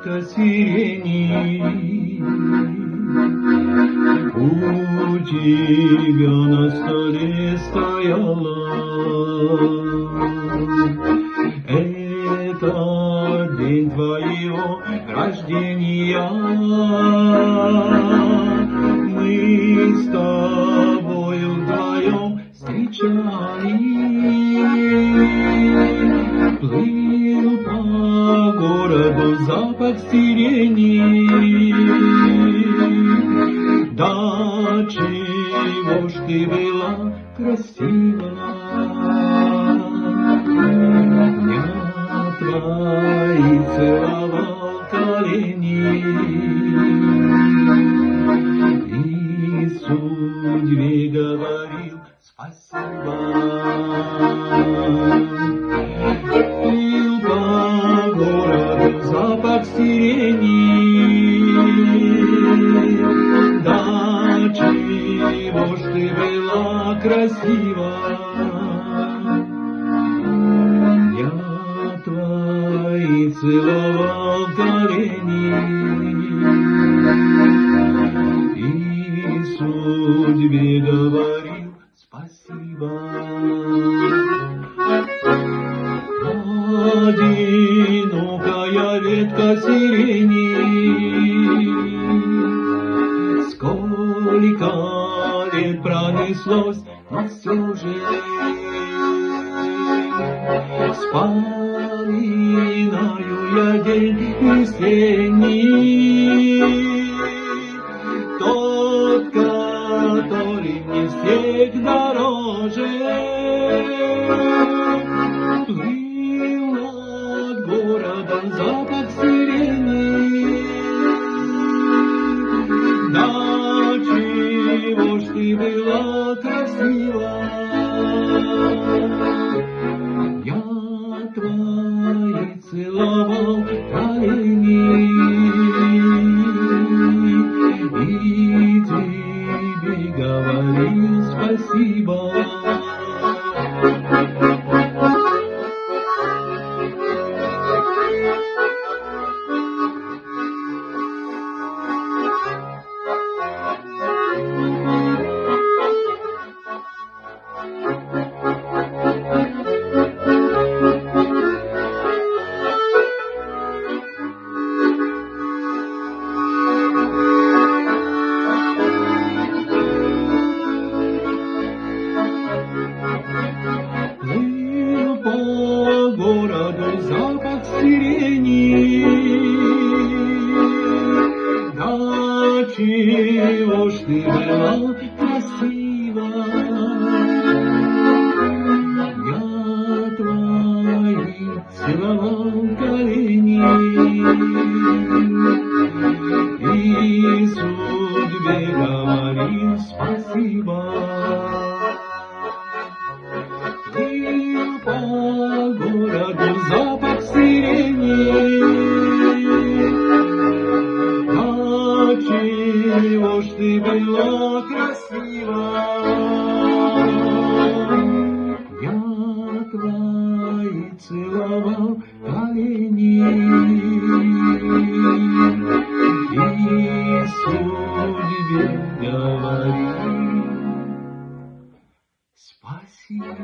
ветка сирени. У тебя на столе стояла. Это день твоего рождения. Мы с тобою вдвоем встречались. Плыл по городу запах сирени. Да чего ж ты была красива, я твои целовал колени и судьбе говорил спасибо. Плыл по городу запах сирени. Чего ж ты была красива, я твои целовал колени и судьбе говорил спасибо. Одинокая ветка сирени, сколько лет пронеслось, но все же вспоминаю я день весенний, тот, который мне всех дороже. Плыл над городом запах сирени. Да чего ж ты была красива, я твои целовал колени и тебе говорил спасибо. Запах сирени, да чего ж ты была красива, я твои целовал колени и судьбе говорил спасибо. Плыл по городу запах сирени, а чего ж ты была красива, я твои целовал колени и судьбе говорил спасибо.